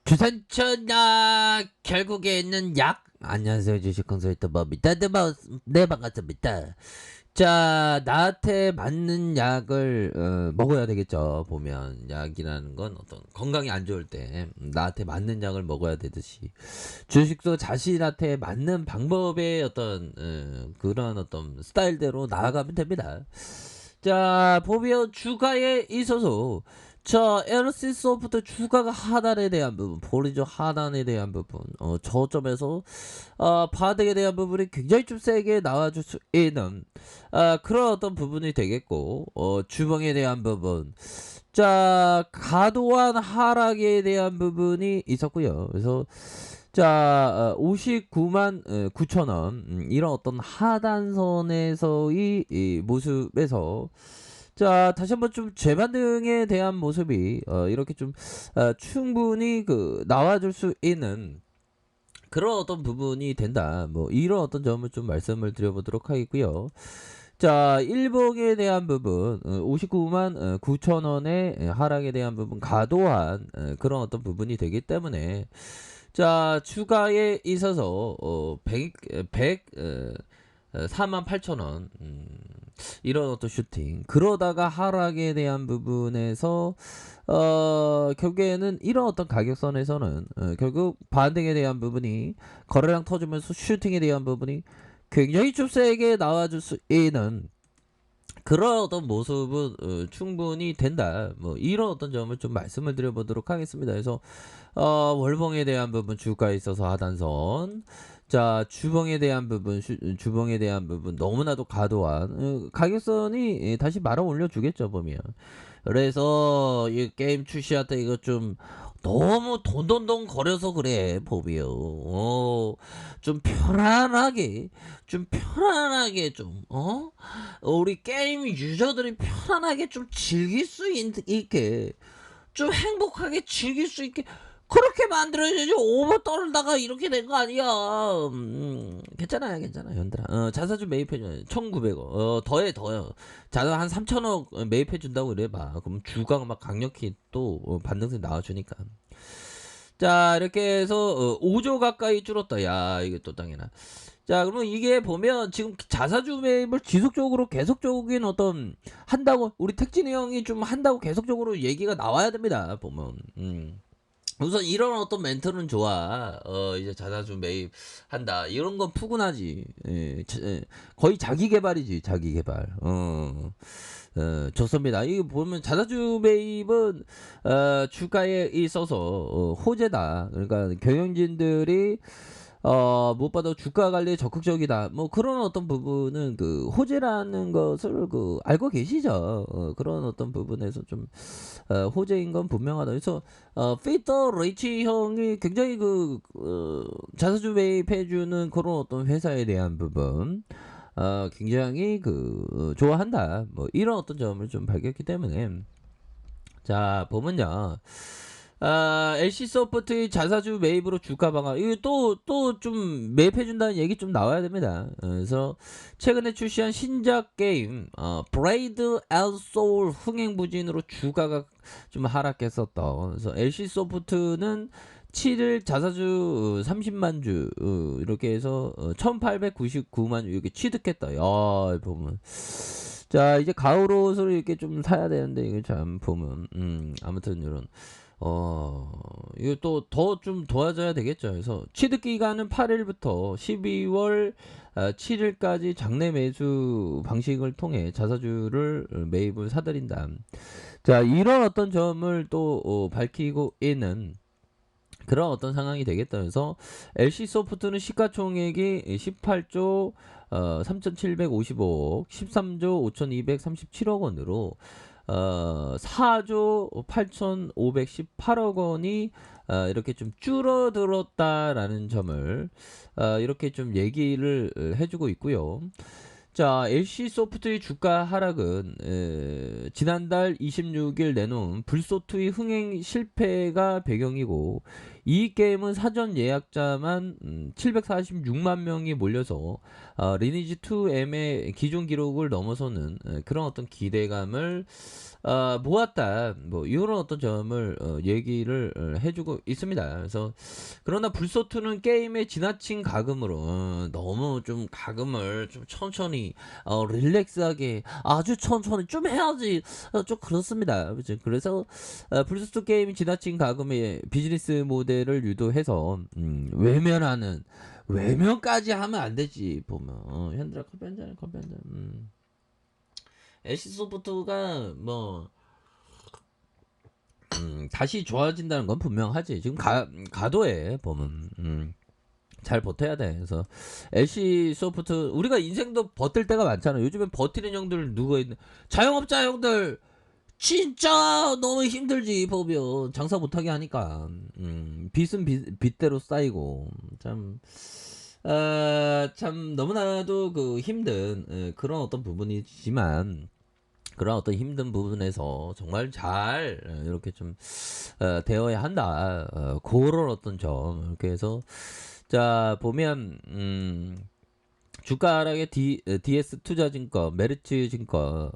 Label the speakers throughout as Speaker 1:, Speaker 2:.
Speaker 1: 주산천약 결국에는 약. 안녕하세요, 주식 컨설턴트 법입니다. 네, 반갑습니다. 자, 나한테 맞는 약을 먹어야 되겠죠. 보면 약이라는 건 어떤 건강이 안 좋을 때 나한테 맞는 약을 먹어야 되듯이 주식도 자신한테 맞는 방법의 어떤 그런 어떤 스타일대로 나아가면 됩니다. 자, 보면 주가에 있어서 자, LC 소프트 주가가 하단에 대한 부분, 보리죠, 하단에 대한 부분, 저점에서 바닥에 대한 부분이 굉장히 좀 세게 나와줄 수 있는 그런 어떤 부분이 되겠고, 주봉에 대한 부분, 자, 과도한 하락에 대한 부분이 있었고요. 그래서 자, 59만 9천 원, 이런 어떤 하단선에서의 이 모습에서 자, 다시 한번 좀 재반등에 대한 모습이 이렇게 좀 충분히 그 나와줄 수 있는 그런 어떤 부분이 된다. 뭐 이런 어떤 점을 좀 말씀을 드려보도록 하겠고요. 자, 일봉에 대한 부분 59만 9천 원의 하락에 대한 부분 과도한 그런 어떤 부분이 되기 때문에 자, 주가에 있어서 4만 8천 원 이런 어떤 슈팅 그러다가 하락에 대한 부분에서 결국에는 이런 어떤 가격선에서는 결국 반등에 대한 부분이 거래량 터지면서 슈팅에 대한 부분이 굉장히 좀 세게 나와줄 수 있는 그런 어떤 모습은 충분히 된다. 뭐 이런 어떤 점을 좀 말씀을 드려보도록 하겠습니다. 그래서 월봉에 대한 부분 주가에 있어서 하단선, 자 주봉에 대한 부분 주봉에 대한 부분 너무나도 과도한 가격선이 다시 말아 올려주겠죠 보면. 그래서 이 게임 출시할 때 이거 좀 너무 돈돈돈 거려서 그래 보비요. 좀 편안하게 우리 게임 유저들이 편안하게 좀 즐길 수 있게 좀 행복하게 즐길 수 있게 그렇게 만들어야지. 오버 떨다가 이렇게 된 거 아니야. 괜찮아요 현들아. 자사주 매입해줘. 1900원 더해요. 자사 한 3000억 매입해준다고 그래봐. 그럼 주가가 막 강력히 또 반등세 나와주니까. 자, 이렇게 해서 5조 가까이 줄었다. 야, 이게 또 땅이나. 자, 그러면 이게 보면 지금 자사주 매입을 지속적으로 계속적인 어떤 한다고 우리 택진이 형이 좀 한다고 계속적으로 얘기가 나와야 됩니다. 보면. 우선 이런 어떤 멘트는 좋아. 이제 자사주 매입한다. 이런 건 푸근하지. 거의 자기 개발이지, 자기 개발. 좋습니다. 이거 보면 자사주 매입은 주가에 있어서 호재다. 그러니까 경영진들이 무엇보다 주가 관리에 적극적이다. 뭐 그런 어떤 부분은 그 호재라는 것을 그 알고 계시죠. 그런 어떤 부분에서 좀 호재인 건 분명하다. 그래서 피터 레이치 형이 굉장히 자사주 매입해주는 그런 어떤 회사에 대한 부분 굉장히 좋아한다. 뭐 이런 어떤 점을 좀 밝혔기 때문에 자 보면요. LC 소프트의 자사주 매입으로 주가 방어. 이거 또 좀 매입해준다는 얘기 좀 나와야 됩니다. 그래서 최근에 출시한 신작 게임 브레이드 엘 소울 흥행 부진으로 주가가 좀 하락했었던. 그래서 LC 소프트는 7일 자사주 30만 주 이렇게 해서 1899만 주 이렇게 취득했다. 야, 보면 자 이제 가을 옷을 이렇게 좀 사야 되는데 이거 참 보면 아무튼 이런 이거 또 더 좀 도와줘야 되겠죠. 그래서 취득 기간은 8일부터 12월 7일까지 장내 매수 방식을 통해 자사주를 매입을 사들인다. 자 이런 어떤 점을 또 밝히고 있는 그런 어떤 상황이 되겠다면서 LC 소프트는 시가총액이 18조 3,755억, 13조 5,237억 원으로 4조 8,518억 원이 이렇게 좀 줄어들었다라는 점을 이렇게 좀 얘기를 해주고 있고요. 자, LC 소프트의 주가 하락은 지난달 26일 내놓은 불소투의 흥행 실패가 배경이고 이 게임은 사전 예약자만 746만 명이 몰려서 리니지 2M의 기존 기록을 넘어서는 그런 어떤 기대감을 모았다. 뭐 이런 어떤 점을 얘기를 해주고 있습니다. 그래서 그러나 불소2는 게임의 지나친 가금으로 너무 좀 가금을 좀 천천히 릴렉스하게 아주 천천히 좀 해야지 좀 그렇습니다. 그죠? 그래서 불소2 게임이 지나친 가금의 비즈니스 모델을 유도해서 외면까지 하면 안 되지 보면 현드라 커피 한잔 애쉬소프트가 뭐 다시 좋아진다는 건 분명하지. 지금 가도에 보면 잘 버텨야 돼. 그래서 LC 소프트 우리가 인생도 버틸 때가 많잖아. 요즘엔 버티는 형들 누가 있는 자영업자 형들 진짜 너무 힘들지 보면 장사 못하게 하니까 빚은 빚대로 쌓이고 참 너무나도 그 힘든 그런 어떤 부분이지만 그런 어떤 힘든 부분에서 정말 잘 이렇게 좀 되어야 한다. 그런 어떤 점 이렇게 해서 자 보면 주가 하락의 DS 투자증권, 메리츠증권,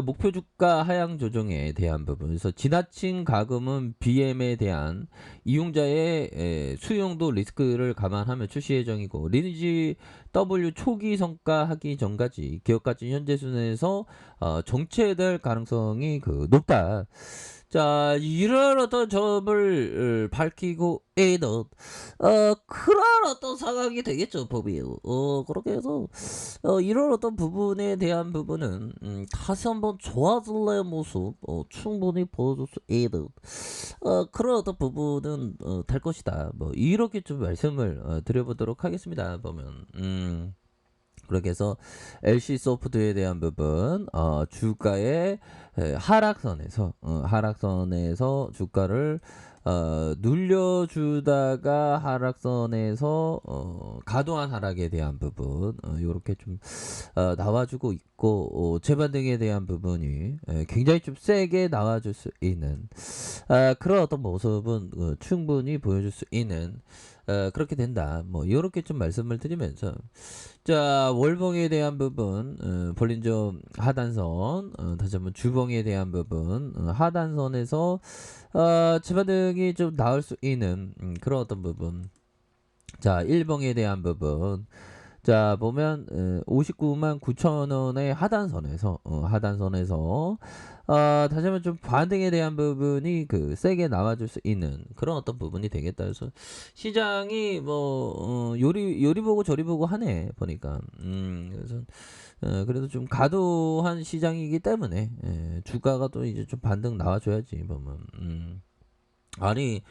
Speaker 1: 목표 주가 하향 조정에 대한 부분. 그래서 지나친 가금은 BM에 대한 이용자의 수용도 리스크를 감안하며 출시 예정이고 리니지 W 초기 성과 하기 전까지 기업 가치 현재 수준에서 정체될 가능성이 높다. 자, 이런 어떤 점을 밝히고 있는 그런 어떤 상황이 되겠죠, 법이. 그렇게 해서 이런 어떤 부분에 대한 부분은 다시 한번 좋아질래 모습 충분히 보여줄 수 있는 그런 어떤 부분은 될 것이다. 뭐 이렇게 좀 말씀을 드려보도록 하겠습니다. 보면 그렇게 해서 LC 소프트에 대한 부분 주가의 하락선에서 주가를 눌려주다가 하락선에서 과도한 하락에 대한 부분 이렇게 좀 나와주고 있고 재반등에 대한 부분이 굉장히 좀 세게 나와줄 수 있는 그런 어떤 모습은 충분히 보여줄 수 있는 그렇게 된다. 뭐 이렇게 좀 말씀을 드리면서 자 월봉에 대한 부분 볼린저 하단선 다시 한번 주봉에 대한 부분 하단선에서 재반등이 좀 나올 수 있는 그런 어떤 부분 자 1봉에 대한 부분 자 보면 59만 9천 원의 하단선에서 다시 한번 좀 반등에 대한 부분이 세게 나와줄 수 있는 그런 어떤 부분이 되겠다. 그래서 시장이 뭐 요리 보고 저리 보고 하네 보니까 그래서 그래도 좀 과도한 시장이기 때문에 주가가 또 이제 좀 반등 나와줘야지 보면 아니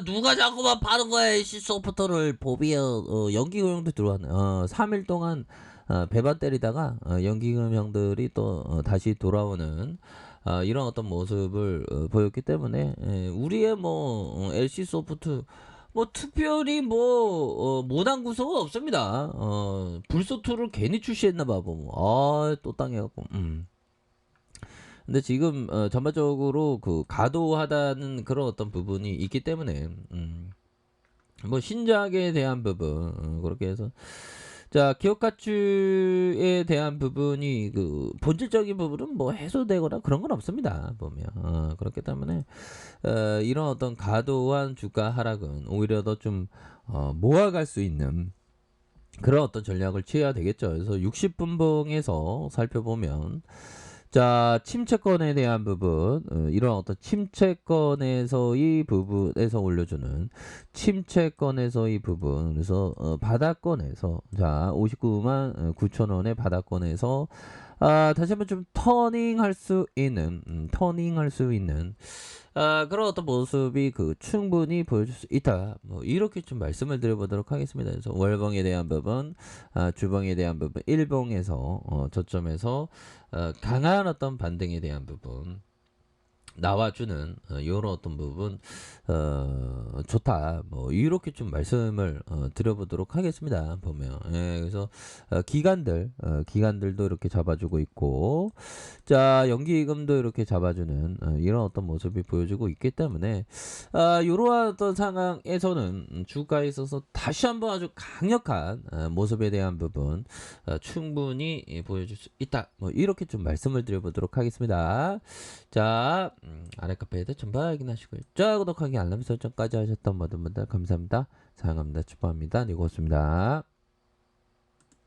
Speaker 1: 누가 자꾸만 파는 거야 LC 소프트를 보비어 연기금형도 들어왔네 3일 동안 배반 때리다가 연기금형들이 또 다시 돌아오는 이런 어떤 모습을 보였기 때문에 우리의 뭐 LC 소프트 뭐 특별히 뭐 못한 구석은 없습니다. 불소2를 괜히 출시했나봐 보면 또 땅해갖고 근데 지금 전반적으로 과도하다는 그런 어떤 부분이 있기 때문에 뭐 신작에 대한 부분 그렇게 해서 자 기업 가치에 대한 부분이 본질적인 부분은 뭐 해소되거나 그런 건 없습니다 보면 그렇기 때문에 이런 어떤 과도한 주가 하락은 오히려 더 좀 모아갈 수 있는 그런 어떤 전략을 취해야 되겠죠. 그래서 60분봉에서 살펴보면 자 침체권에 대한 부분 이런 어떤 침체권에서의 부분에서 올려주는 침체권에서의 부분 그래서 바닥권에서 자 59만 9천 원의 바닥권에서 다시 한번 좀 터닝할 수 있는 그런 어떤 모습이 충분히 보여줄 수 있다. 뭐 이렇게 좀 말씀을 드려보도록 하겠습니다. 그래서 월봉에 대한 부분, 주봉에 대한 부분, 일봉에서 저점에서 강한 어떤 반등에 대한 부분. 나와주는 이런 어떤 부분 좋다 뭐 이렇게 좀 말씀을 드려보도록 하겠습니다. 보면 그래서 기관들도 이렇게 잡아주고 있고 자 연기금도 이렇게 잡아주는 이런 어떤 모습이 보여주고 있기 때문에 이러한 어떤 상황에서는 주가에 있어서 다시 한번 아주 강력한 모습에 대한 부분 충분히 보여줄 수 있다 뭐 이렇게 좀 말씀을 드려보도록 하겠습니다. 자, 아래 카페에 대해 확인하시고요. 자, 구독하기 알람 설정까지 하셨던 모든 분들 감사합니다. 사랑합니다. 축복합니다. 네, 고맙습니다.